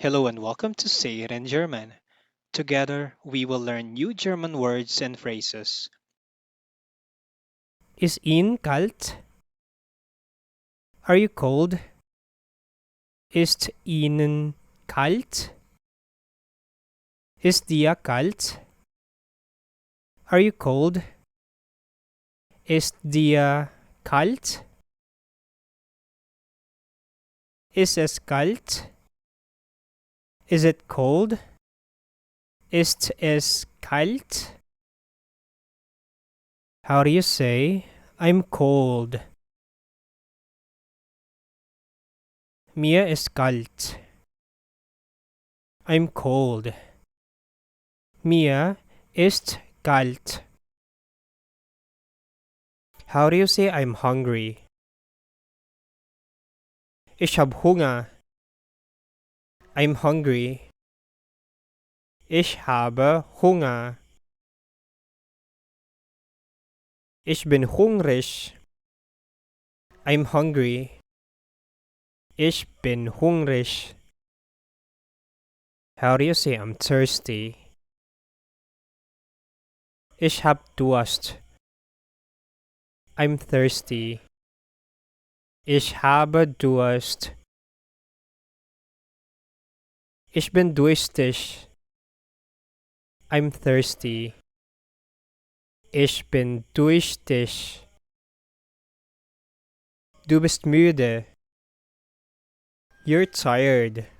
Hello and welcome to Say It in German. Together, we will learn new German words and phrases. Is Ihnen kalt? Are you cold? Ist Ihnen kalt? Ist dir kalt? Are you cold? Ist dir kalt? Ist es kalt? Is it cold? Ist es kalt? How do you say, I'm cold? Mir ist kalt. I'm cold. Mir ist kalt. How do you say I'm hungry? Ich hab Hunger. I'm hungry. Ich habe Hunger. Ich bin hungrig. I'm hungry. Ich bin hungrig. How do you say I'm thirsty? Ich hab Durst. I'm thirsty. Ich habe Durst. Ich bin durstig. I'm thirsty. Ich bin durstig. Du bist müde. You're tired.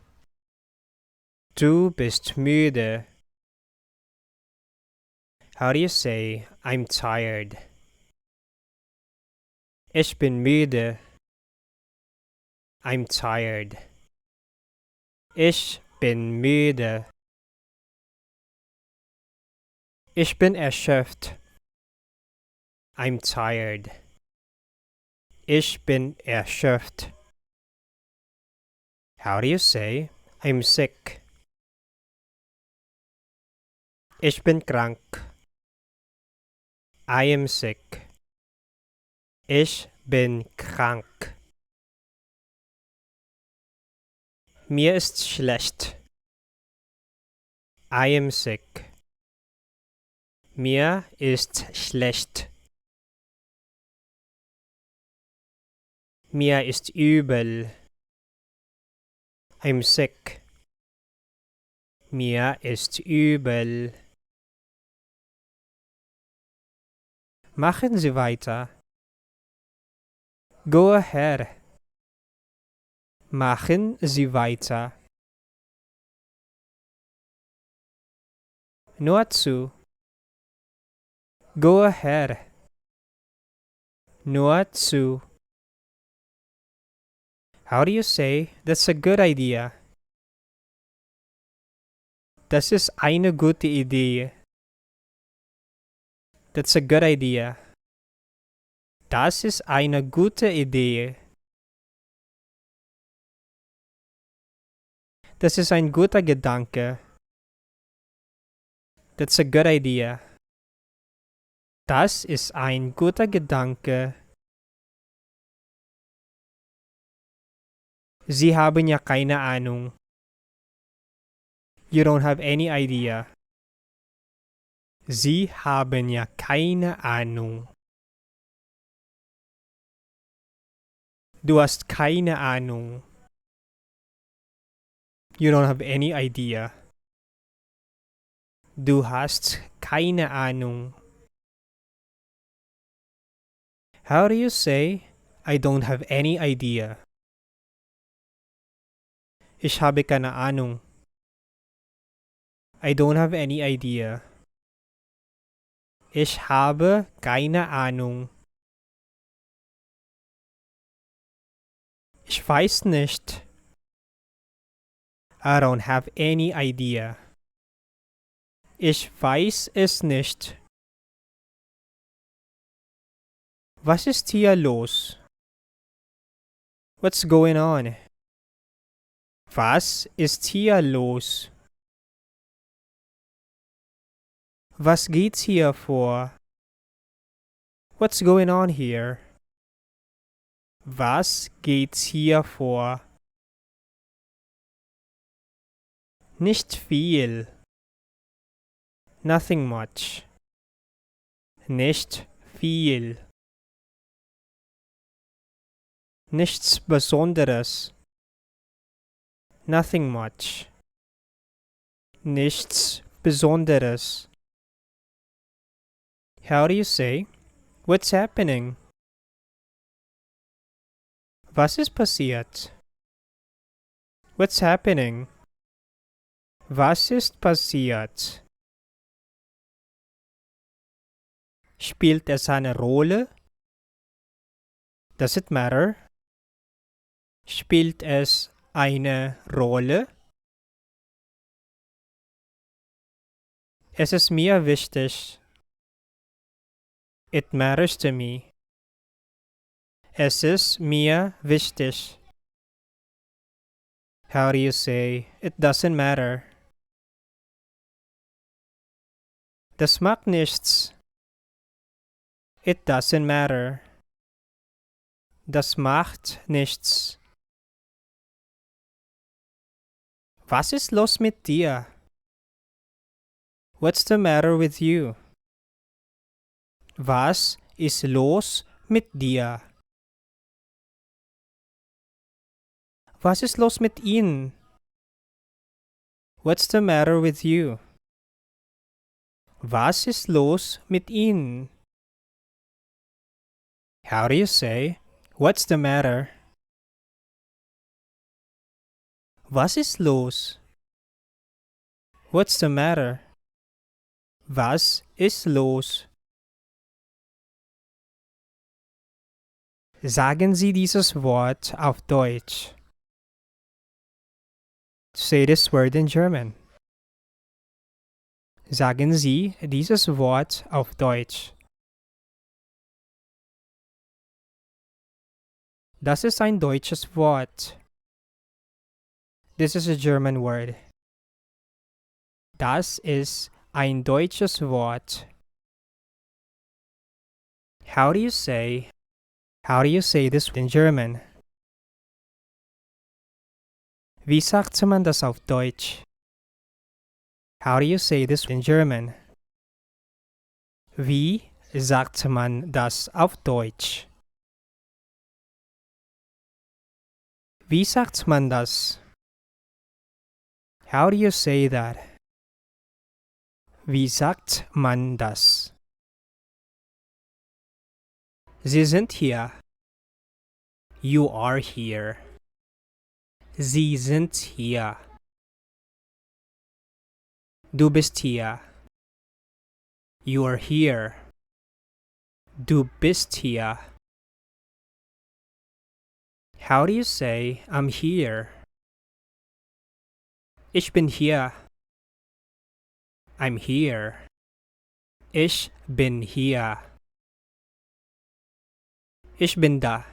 Du bist müde. How do you say I'm tired? Ich bin müde. I'm tired. Ich bin müde. Ich bin erschöpft. I'm tired. Ich bin erschöpft. How do you say I'm sick? Ich bin krank. I am sick. Ich bin krank. Mir ist schlecht. I am sick. Mir ist schlecht. Mir ist übel. I'm sick. Mir ist übel. Machen Sie weiter. Go ahead. Machen Sie weiter. Nur zu. Go ahead. Nur zu. How do you say that's a good idea? Das ist eine gute Idee. That's a good idea. Das ist eine gute Idee. Das ist ein guter Gedanke. That's a good idea. Das ist ein guter Gedanke. Sie haben ja keine Ahnung. You don't have any idea. Sie haben ja keine Ahnung. Du hast keine Ahnung. You don't have any idea. Du hast keine Ahnung. How do you say, I don't have any idea? Ich habe keine Ahnung. I don't have any idea. Ich habe keine Ahnung. Ich weiß nicht. I don't have any idea. Ich weiß es nicht. Was ist hier los? What's going on? Was ist hier los? Was geht's hier vor? What's going on here? Was geht's hier vor? Nicht viel. Nothing much. Nicht viel. Nichts Besonderes. Nothing much. Nichts Besonderes. How do you say, what's happening? Was ist passiert? What's happening? Was ist passiert? Spielt es eine Rolle? Does it matter? Spielt es eine Rolle? Es ist mir wichtig. It matters to me. Es ist mir wichtig. How do you say, it doesn't matter? Das macht nichts. It doesn't matter. Das macht nichts. Was ist los mit dir? What's the matter with you? Was ist los mit dir? Was ist los mit Ihnen? What's the matter with you? Was ist los mit Ihnen? How do you say, what's the matter? Was ist los? What's the matter? Was ist los? Sagen Sie dieses Wort auf Deutsch. Say this word in German. Sagen Sie dieses Wort auf Deutsch. Das ist ein deutsches Wort. This is a German word. Das ist ein deutsches Wort. How do you say this in German? Wie sagt man das auf Deutsch? How do you say this in German? Wie sagt man das auf Deutsch? Wie sagt man das? How do you say that? Wie sagt man das? Sie sind hier. You are here. Sie sind hier. Du bist hier. You are here. Du bist hier. How do you say, I'm here? Ich bin hier. I'm here. Ich bin hier. Ich bin da.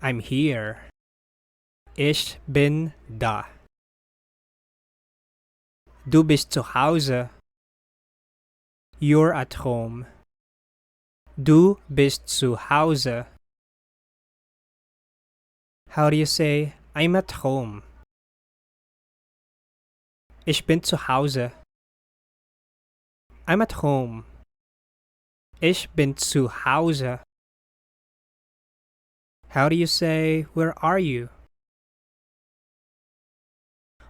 I'm here. Ich bin da. Du bist zu Hause. You're at home. Du bist zu Hause. How do you say, I'm at home? Ich bin zu Hause. I'm at home. Ich bin zu Hause. How do you say, where are you?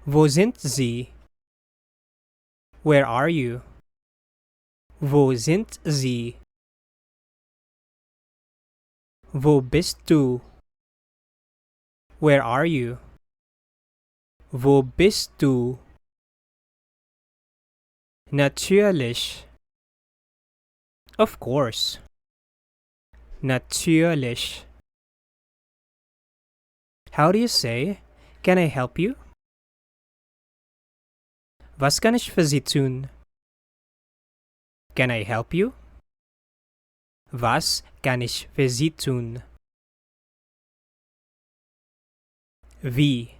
Wo sind Sie? Where are you? Wo sind Sie? Wo bist du? Where are you? Wo bist du? Natürlich. Of course. Natürlich. How do you say, can I help you? Was kann ich für Sie tun? Can I help you? Was kann ich für Sie tun? Wie?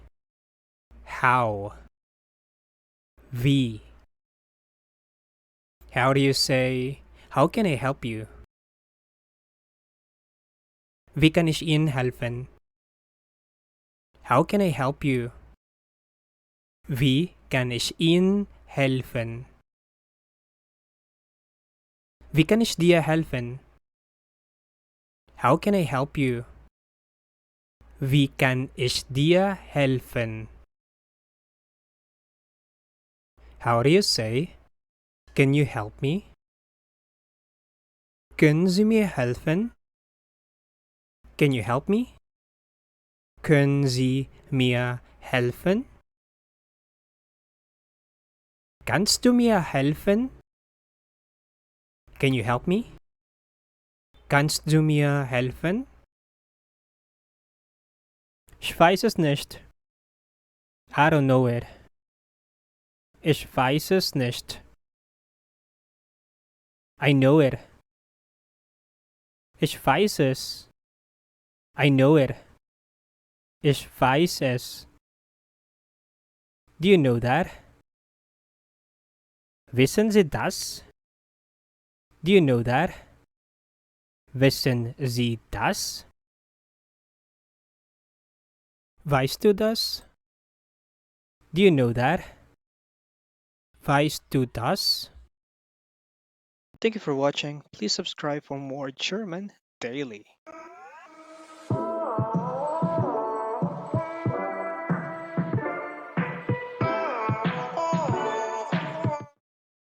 How? Wie? How do you say, how can I help you? Wie kann ich Ihnen helfen? How can I help you? Wie kann ich Ihnen helfen? Wie kann ich dir helfen? How can I help you? Wie kann ich dir helfen? How do you say, can you help me? Können Sie mir helfen? Can you help me? Können Sie mir helfen? Kannst du mir helfen? Can you help me? Kannst du mir helfen? Ich weiß es nicht. I don't know it. Ich weiß es nicht. I know it. Ich weiß es. I know it. Ich weiß es. Do you know that? Wissen Sie das? Do you know that? Wissen Sie das? Weißt du das? Do you know that? Weißt du das? Thank you for watching. Please subscribe for more German daily.